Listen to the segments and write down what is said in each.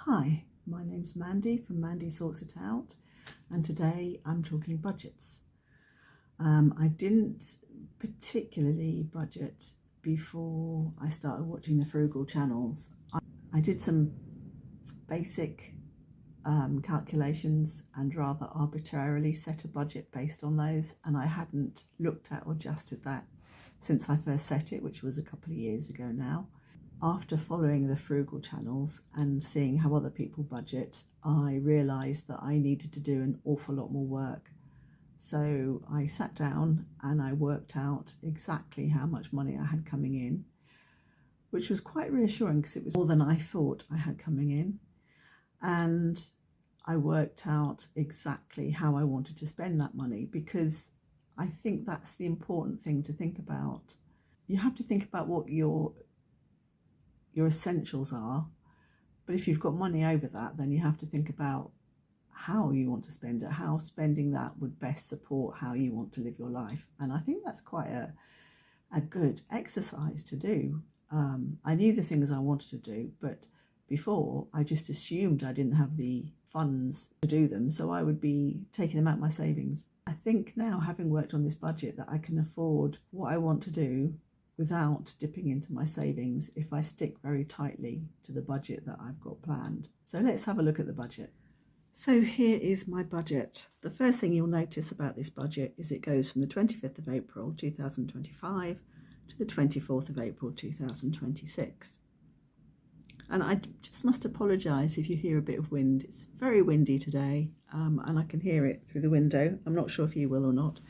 Hi, my name's Mandy from Mandy Sorts It Out, and today I'm talking budgets. I didn't particularly budget before I started watching the frugal channels. I did some basic calculations and rather arbitrarily set a budget based on those, and I hadn't looked at or adjusted that since I first set it, which was a couple of years ago now. After following the frugal channels and seeing how other people budget, I realised that I needed to do an awful lot more work. So I sat down and I worked out exactly how much money I had coming in, which was quite reassuring because it was more than I thought I had coming in. And I worked out exactly how I wanted to spend that money, because I think that's the important thing to think about. You have to think about what your essentials are, but if you've got money over that, then you have to think about how you want to spend it, how spending that would best support how you want to live your life. And I think that's quite a good exercise to do. I knew the things I wanted to do, but before I just assumed I didn't have the funds to do them, so I would be taking them out of my savings. I think now, having worked on this budget, that I can afford what I want to do without dipping into my savings if I stick very tightly to the budget that I've got planned. So let's have a look at the budget. So here is my budget. The first thing you'll notice about this budget is it goes from the 25th of April 2025 to the 24th of April 2026. And I just must apologise if you hear a bit of wind. It's very windy today, and I can hear it through the window. I'm not sure if you will or not.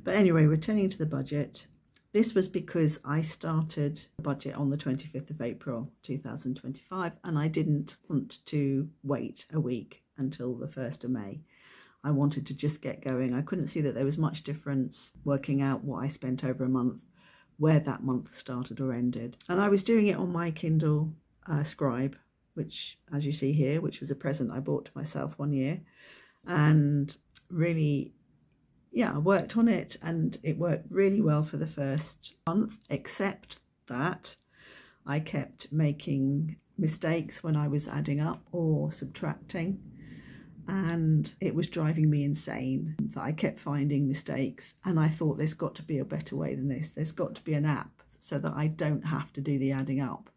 But anyway, returning to the budget, this was because I started the budget on the 25th of April 2025, and I didn't want to wait a week until the 1st of May. I wanted to just get going. I couldn't see that there was much difference working out what I spent over a month, where that month started or ended. And I was doing it on my Kindle Scribe, which, as you see here, which was a present I bought to myself one year. And really, I worked on it, and it worked really well for the first month, except that I kept making mistakes when I was adding up or subtracting, and it was driving me insane that I kept finding mistakes. And I thought, there's got to be a better way than this. There's got to be an app so that I don't have to do the adding up.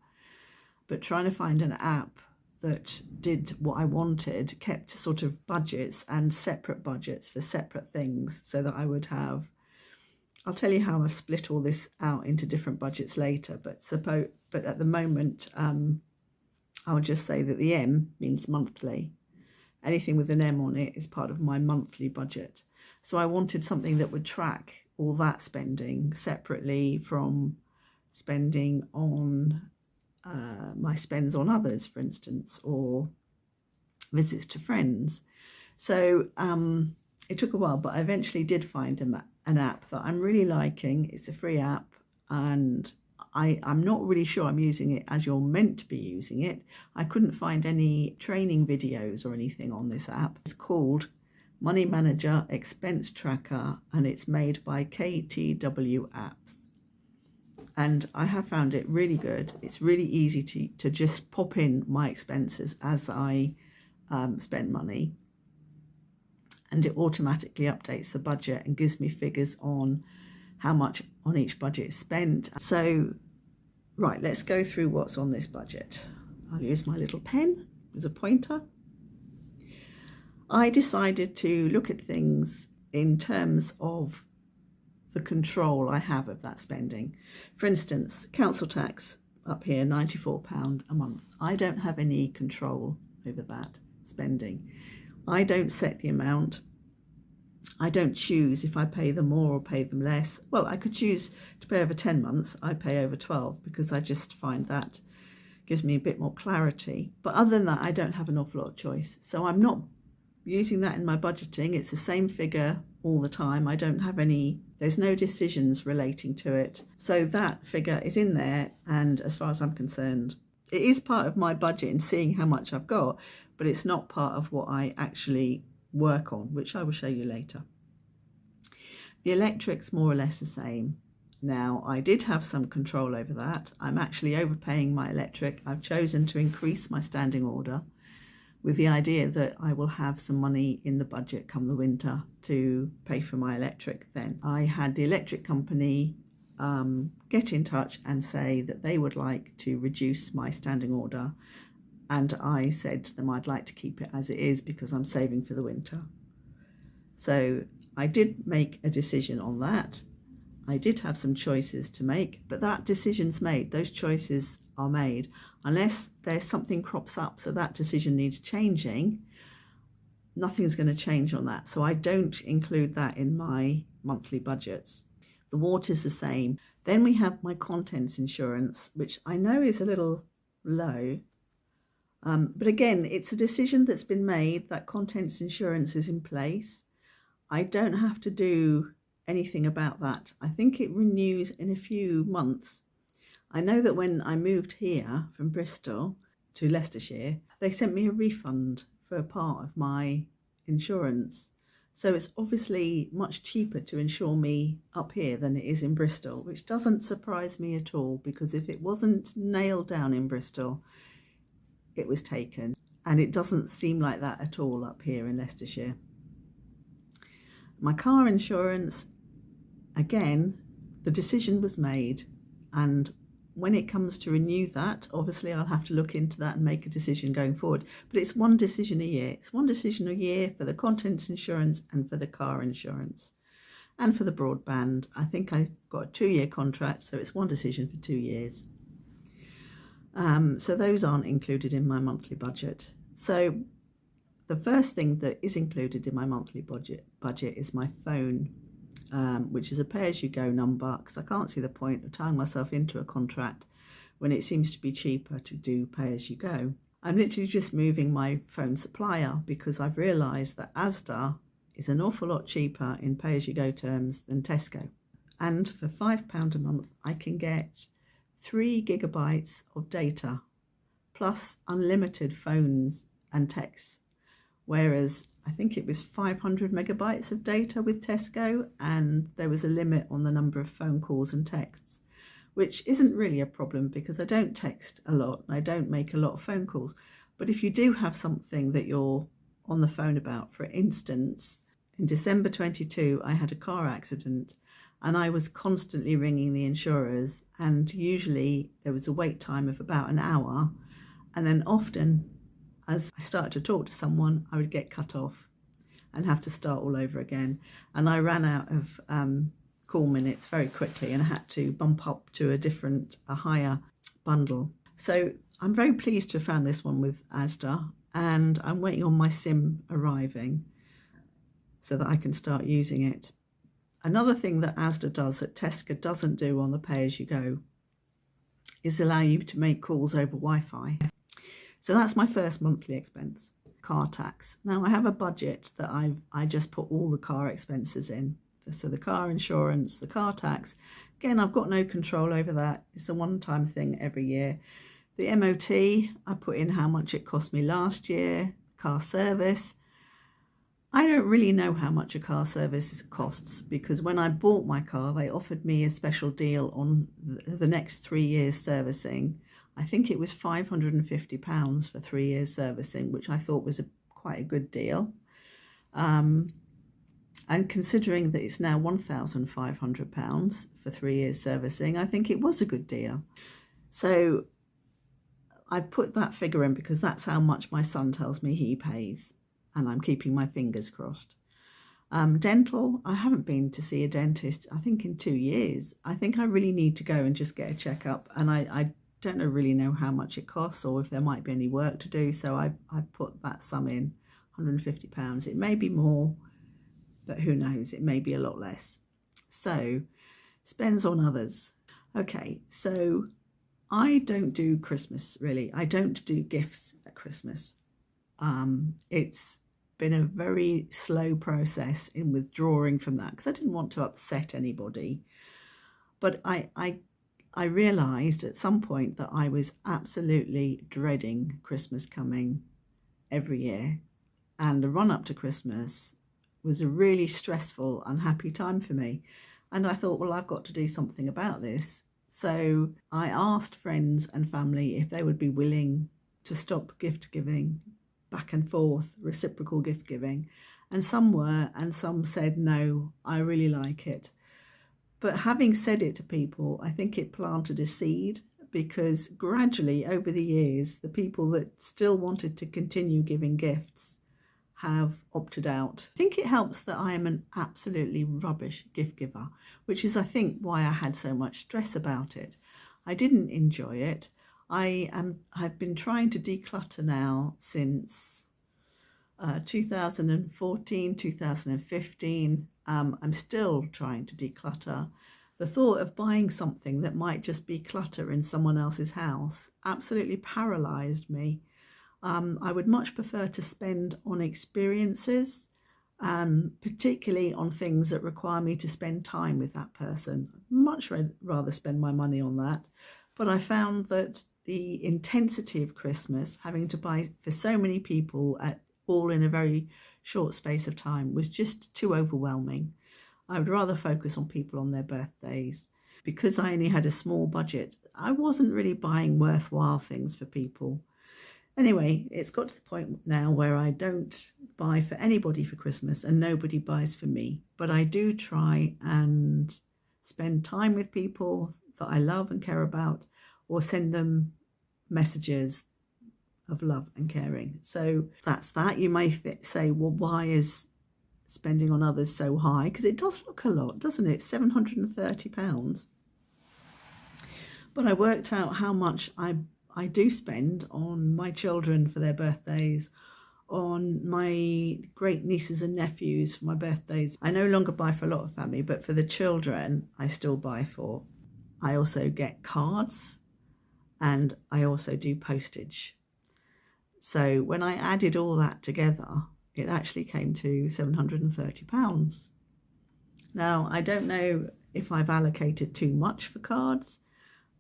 But trying to find an app that did what I wanted, kept sort of budgets and separate budgets for separate things, so that I would have, I'll tell you how I've split all this out into different budgets later, but at the moment, I'll just say that the M means monthly. Anything with an M on it is part of my monthly budget. So I wanted something that would track all that spending separately from spending on my spends on others, for instance, or visits to friends. So it took a while, but I eventually did find an app that I'm really liking. It's a free app, and I'm not really sure I'm using it as you're meant to be using it. I couldn't find any training videos or anything on this app. It's called Money Manager Expense Tracker, and it's made by KTW Apps. And I have found it really good. It's really easy to just pop in my expenses as I spend money. And it automatically updates the budget and gives me figures on how much on each budget is spent. So, right, let's go through what's on this budget. I'll use my little pen as a pointer. I decided to look at things in terms of the control I have of that spending. For instance, council tax up here, £94 a month. I don't have any control over that spending. I don't set the amount. I don't choose if I pay them more or pay them less. Well, I could choose to pay over 10 months. I pay over 12 because I just find that gives me a bit more clarity. But other than that, I don't have an awful lot of choice. So I'm not using that in my budgeting. It's the same figure all the time. I don't have there's no decisions relating to it. So that figure is in there, and as far as I'm concerned, it is part of my budget in seeing how much I've got, but it's not part of what I actually work on, which I will show you later. The electric's more or less the same. Now, I did have some control over that. I'm actually overpaying my electric. I've chosen to increase my standing order with the idea that I will have some money in the budget come the winter to pay for my electric then. I had the electric company get in touch and say that they would like to reduce my standing order, and I said to them I'd like to keep it as it is because I'm saving for the winter. So I did make a decision on that. I did have some choices to make, but that decision's made. Those choices are made. Unless there's something crops up so that decision needs changing, nothing's going to change on that. So I don't include that in my monthly budgets. The water's the same. Then we have my contents insurance, which I know is a little low. But again, it's a decision that's been made that contents insurance is in place. I don't have to do anything about that. I think it renews in a few months. I know that when I moved here from Bristol to Leicestershire, they sent me a refund for a part of my insurance. So it's obviously much cheaper to insure me up here than it is in Bristol, which doesn't surprise me at all, because if it wasn't nailed down in Bristol, it was taken. And it doesn't seem like that at all up here in Leicestershire. My car insurance, again, the decision was made, and when it comes to renew that, obviously I'll have to look into that and make a decision going forward. But it's one decision a year. It's one decision a year for the contents insurance and for the car insurance. And for the broadband, I think I've got a 2-year contract, so it's one decision for 2 years. So those aren't included in my monthly budget. So the first thing that is included in my monthly budget is my phone, which is a pay-as-you-go number, because I can't see the point of tying myself into a contract when it seems to be cheaper to do pay-as-you-go. I'm literally just moving my phone supplier because I've realised that Asda is an awful lot cheaper in pay-as-you-go terms than Tesco. And for £5 a month, I can get 3 gigabytes of data, plus unlimited phones and texts. Whereas I think it was 500 megabytes of data with Tesco, and there was a limit on the number of phone calls and texts, which isn't really a problem because I don't text a lot and I don't make a lot of phone calls. But if you do have something that you're on the phone about, for instance, in December 22, I had a car accident and I was constantly ringing the insurers, and usually there was a wait time of about an hour, and then often as I started to talk to someone, I would get cut off and have to start all over again. And I ran out of call minutes very quickly and had to bump up to a higher bundle. So I'm very pleased to have found this one with Asda, and I'm waiting on my SIM arriving so that I can start using it. Another thing that Asda does that Tesco doesn't do on the pay-as-you-go is allow you to make calls over Wi-Fi. So that's my first monthly expense, car tax. Now I have a budget that I just put all the car expenses in. So the car insurance, the car tax. Again, I've got no control over that. It's a one-time thing every year. The MOT, I put in how much it cost me last year. Car service. I don't really know how much a car service costs, because when I bought my car, they offered me a special deal on the next 3 years servicing. I think it was £550 for 3 years servicing, which I thought was quite a good deal. And considering that it's now £1,500 for 3 years servicing, I think it was a good deal. So I put that figure in because that's how much my son tells me he pays, and I'm keeping my fingers crossed. Dental, I haven't been to see a dentist, I think, in 2 years. I think I really need to go and just get a checkup, and I don't really know how much it costs or if there might be any work to do, so I put that sum in, £150. It may be more, but who knows, it may be a lot less. So spends on others. Okay, so I don't do Christmas, really. I don't do gifts at Christmas. It's been a very slow process in withdrawing from that because I didn't want to upset anybody, but I realised at some point that I was absolutely dreading Christmas coming every year, and the run up to Christmas was a really stressful, unhappy time for me. And I thought, well, I've got to do something about this. So I asked friends and family if they would be willing to stop gift giving back and forth, reciprocal gift giving. And some were, and some said, no, I really like it. But having said it to people, I think it planted a seed, because gradually over the years, the people that still wanted to continue giving gifts have opted out. I think it helps that I am an absolutely rubbish gift giver, which is, I think, why I had so much stress about it. I didn't enjoy it. I've been trying to declutter now since 2014, 2015. I'm still trying to declutter. The thought of buying something that might just be clutter in someone else's house absolutely paralysed me. I would much prefer to spend on experiences, particularly on things that require me to spend time with that person. Much rather spend my money on that. But I found that the intensity of Christmas, having to buy for so many people all in a very short space of time, was just too overwhelming. I would rather focus on people on their birthdays. Because I only had a small budget, I wasn't really buying worthwhile things for people. Anyway, it's got to the point now where I don't buy for anybody for Christmas and nobody buys for me. But I do try and spend time with people that I love and care about, or send them messages of love and caring. So that's that. You may say, well, why is spending on others so high? Because it does look a lot, doesn't it? £730. But I worked out how much I do spend on my children for their birthdays, on my great nieces and nephews for my birthdays. I no longer buy for a lot of family, but for the children, I still buy for. I also get cards, and I also do postage. So when I added all that together, it actually came to £730. Now, I don't know if I've allocated too much for cards,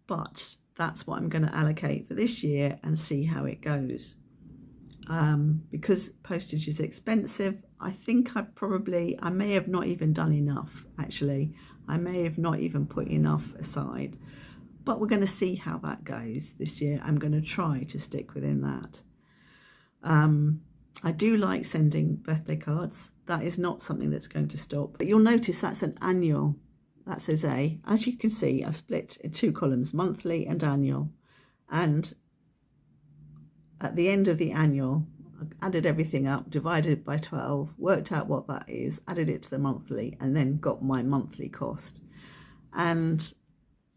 but that's what I'm going to allocate for this year and see how it goes. Because postage is expensive, I think I may have not even done enough, actually. I may have not even put enough aside. But we're going to see how that goes this year. I'm going to try to stick within that. I do like sending birthday cards. That is not something that's going to stop. But you'll notice that's an annual. That says A. As you can see, I've split in two columns, monthly and annual. And at the end of the annual, I added everything up, divided it by 12, worked out what that is, added it to the monthly, and then got my monthly cost. And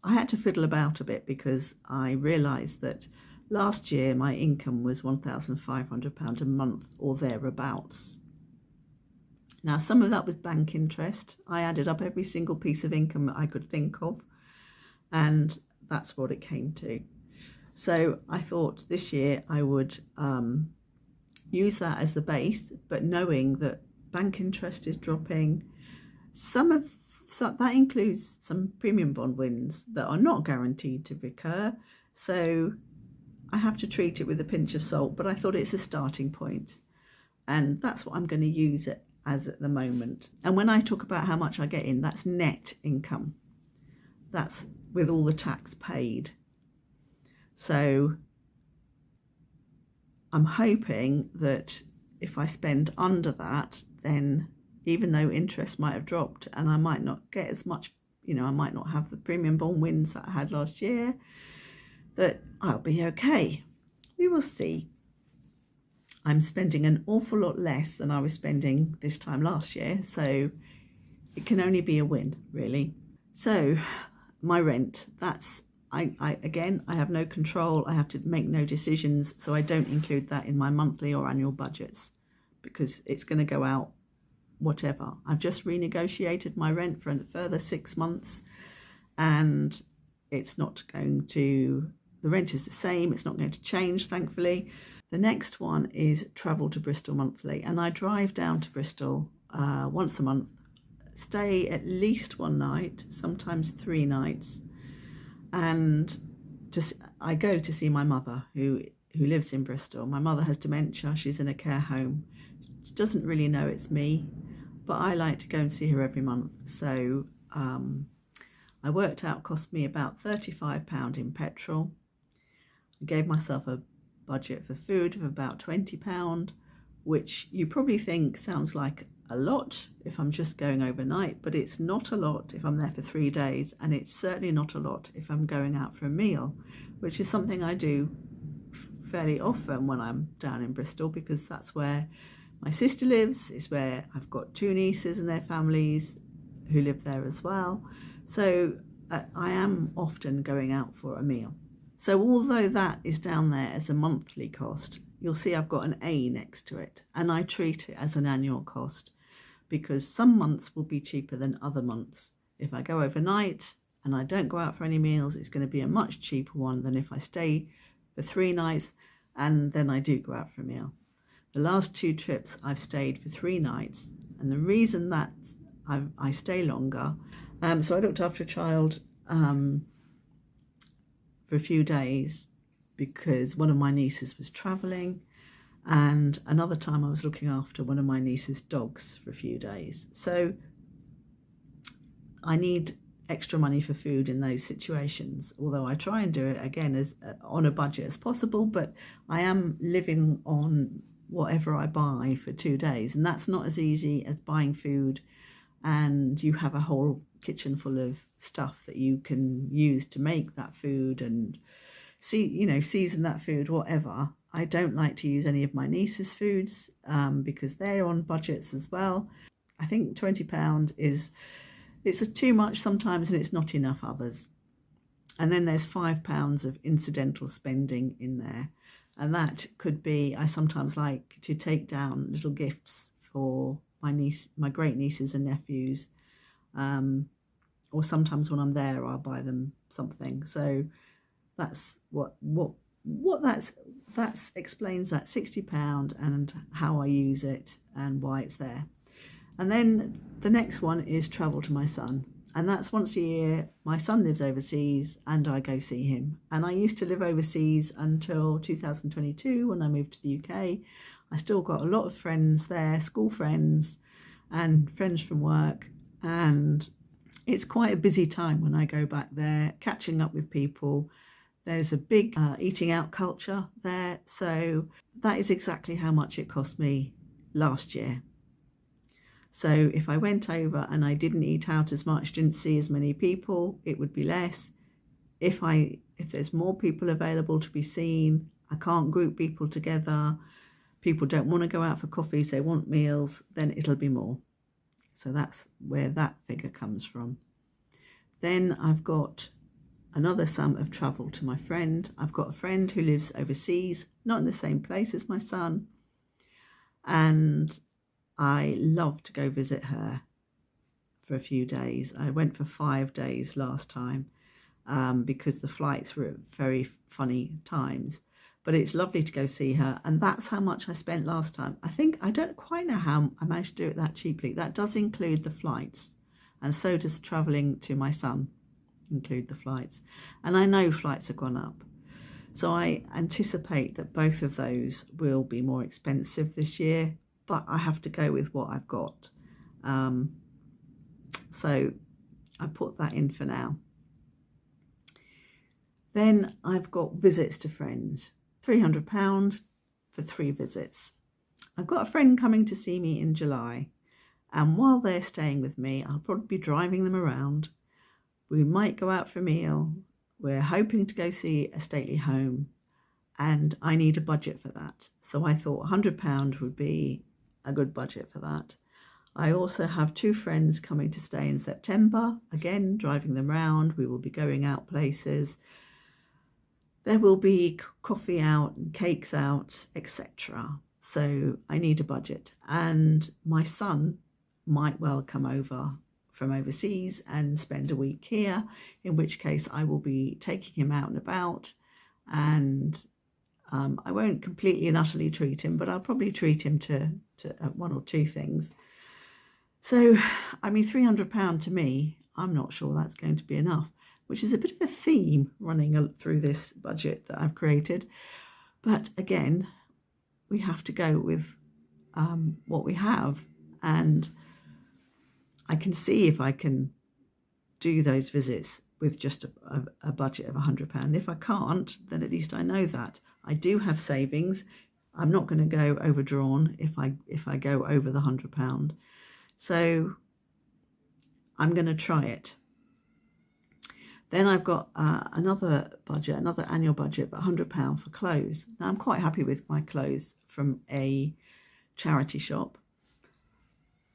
I had to fiddle about a bit because I realised that last year my income was £1,500 a month or thereabouts. Now, some of that was bank interest. I added up every single piece of income that I could think of, and that's what it came to. So I thought this year I would use that as the base, but knowing that bank interest is dropping. So that includes some premium bond wins that are not guaranteed to recur. So I have to treat it with a pinch of salt, but I thought it's a starting point. And that's what I'm going to use it as at the moment. And when I talk about how much I get in, that's net income. That's with all the tax paid. So I'm hoping that if I spend under that, then even though interest might have dropped and I might not get as much, I might not have the premium bond wins that I had last year, that I'll be okay. We will see. I'm spending an awful lot less than I was spending this time last year, so it can only be a win, really. So my rent, I have no control. I have to make no decisions, so I don't include that in my monthly or annual budgets because it's going to go out whatever. I've just renegotiated my rent for a further 6 months, and it's not going to, the rent is the same, it's not going to change, thankfully. The next one is travel to Bristol monthly, and I drive down to Bristol once a month, stay at least one night, sometimes 3 nights, and I go to see my mother who lives in Bristol. My mother has dementia, she's in a care home. She doesn't really know it's me, but I like to go and see her every month. So I worked out cost me about £35 in petrol. I gave myself a budget for food of about £20, which you probably think sounds like a lot if I'm just going overnight, but it's not a lot if I'm there for 3 days, and it's certainly not a lot if I'm going out for a meal, which is something I do fairly often when I'm down in Bristol, because that's where my sister lives. It's where I've got 2 nieces and their families who live there as well. So I am often going out for a meal. So although that is down there as a monthly cost, you'll see I've got an A next to it, and I treat it as an annual cost, because some months will be cheaper than other months. If I go overnight and I don't go out for any meals, it's going to be a much cheaper one than if I stay for 3 nights and then I do go out for a meal. The last 2 trips I've stayed for 3 nights, and the reason that I stay longer, so I looked after a child for a few days because one of my nieces was travelling, and another time I was looking after one of my niece's dogs for a few days. So I need extra money for food in those situations, although I try and do it again as on a budget as possible, but I am living on whatever I buy for 2 days, and that's not as easy as buying food and you have a whole kitchen full of stuff that you can use to make that food and season that food, whatever. I don't like to use any of my niece's foods because they're on budgets as well. I think £20 it's too much sometimes, and it's not enough others. And then there's £5 of incidental spending in there, and that could be, I sometimes like to take down little gifts for my great nieces and nephews, or sometimes when I'm there I'll buy them something. So that's what that explains that £60 and how I use it and why it's there. And then the next one is travel to my son, and that's once a year. My son lives overseas and I go see him, and I used to live overseas until 2022 when I moved to the UK. I still got a lot of friends there, school friends and friends from work, and it's quite a busy time when I go back there, catching up with people. There's a big eating out culture there, so that is exactly how much it cost me last year. So if I went over and I didn't eat out as much, didn't see as many people, it would be less. If there's more people available to be seen, I can't group people together, people don't want to go out for coffees, they want meals, then it'll be more. So that's where that figure comes from. Then I've got another sum of travel to my friend. I've got a friend who lives overseas, not in the same place as my son, and I love to go visit her for a few days. I went for 5 days last time because the flights were at very funny times, but it's lovely to go see her, and that's how much I spent last time. I don't quite know how I managed to do it that cheaply. That does include the flights, and so does travelling to my son include the flights, and I know flights have gone up, so I anticipate that both of those will be more expensive this year, but I have to go with what I've got. So I put that in for now. Then I've got visits to friends, £300 for 3 visits. I've got a friend coming to see me in July, and while they're staying with me, I'll probably be driving them around. We might go out for a meal. We're hoping to go see a stately home, and I need a budget for that. So I thought £100 would be a good budget for that. I also have 2 friends coming to stay in September, again driving them round. We will be going out places. There will be coffee out and cakes out, etc. So I need a budget, and my son might well come over from overseas and spend a week here, in which case I will be taking him out and about, and I won't completely and utterly treat him, but I'll probably treat him to 1 or 2 things. So, I mean, £300 to me, I'm not sure that's going to be enough, which is a bit of a theme running through this budget that I've created. But again, we have to go with what we have, and I can see if I can do those visits with just a budget of £100. If I can't, then at least I know that. I do have savings. I'm not going to go overdrawn if I go over the £100. So I'm going to try it. Then I've got another annual budget of £100 for clothes. Now I'm quite happy with my clothes from a charity shop.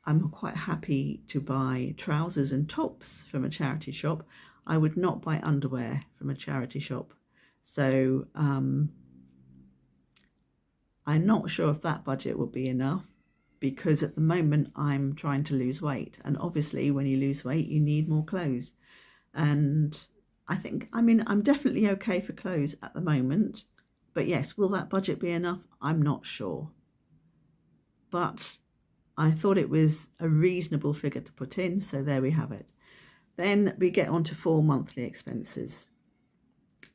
I'm quite happy to buy trousers and tops from a charity shop. I would not buy underwear from a charity shop. So I'm not sure if that budget will be enough, because at the moment I'm trying to lose weight. And obviously when you lose weight, you need more clothes. And I'm definitely okay for clothes at the moment. But yes, will that budget be enough? I'm not sure. But I thought it was a reasonable figure to put in, so there we have it. Then we get on to 4 monthly expenses.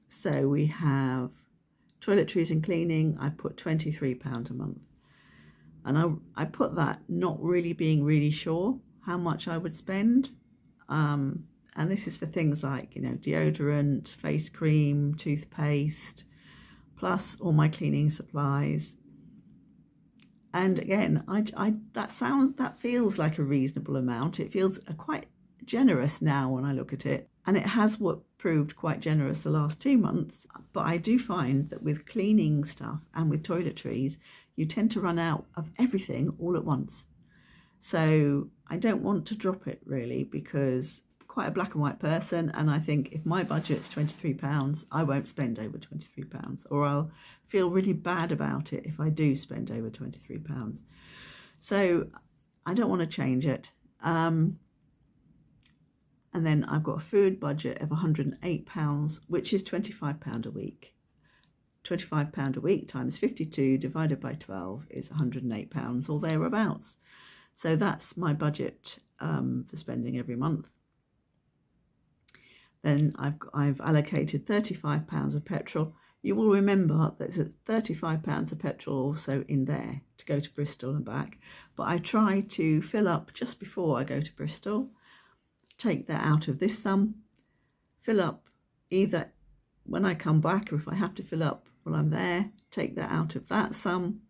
So we have toiletries and cleaning. I put £23 a month. And I put that not really being really sure how much I would spend. And this is for things like, deodorant, face cream, toothpaste, plus all my cleaning supplies. And again, that feels like a reasonable amount. It feels quite generous now when I look at it. And it has proved quite generous the last 2 months. But I do find that with cleaning stuff and with toiletries, you tend to run out of everything all at once. So I don't want to drop it really, because I'm quite a black and white person, and I think if my budget's £23, I won't spend over £23, or I'll feel really bad about it if I do spend over £23. So I don't want to change it. And then I've got a food budget of £108, which is £25 a week. £25 a week times 52 divided by 12 is £108 or thereabouts. So that's my budget for spending every month. Then I've allocated £35 of petrol. You will remember that there's £35 of petrol also in there to go to Bristol and back. But I try to fill up just before I go to Bristol, take that out of this sum, fill up either when I come back, or if I have to fill up while I'm there, take that out of that sum.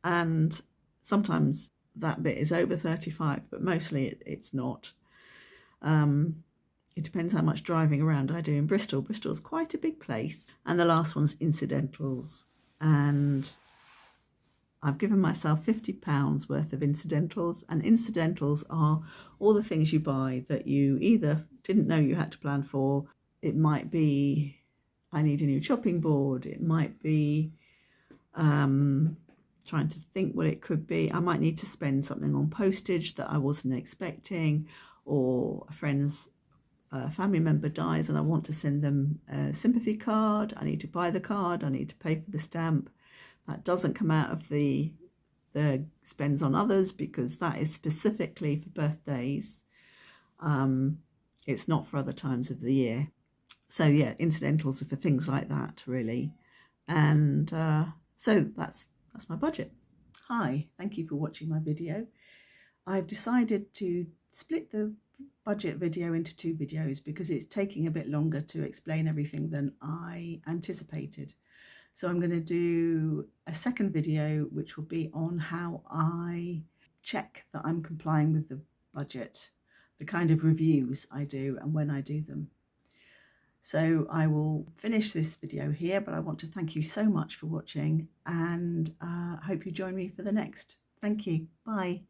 And sometimes that bit is over 35, but mostly it's not. It depends how much driving around I do in Bristol. Bristol's quite a big place. And the last one's incidentals. And I've given myself £50 worth of incidentals. And incidentals are all the things you buy that you either didn't know you had to plan for. It might be, I need a new chopping board. It might be trying to think what it could be. I might need to spend something on postage that I wasn't expecting, or a friend's family member dies and I want to send them a sympathy card. I need to buy the card. I need to pay for the stamp. That doesn't come out of the spends on others, because that is specifically for birthdays. It's not for other times of the year. So yeah, incidentals are for things like that, really. And so that's my budget. Hi, thank you for watching my video. I've decided to split the budget video into 2 videos because it's taking a bit longer to explain everything than I anticipated. So I'm going to do a second video which will be on how I check that I'm complying with the budget, the kind of reviews I do and when I do them. So I will finish this video here, but I want to thank you so much for watching, and I hope you join me for the next. Thank you. Bye.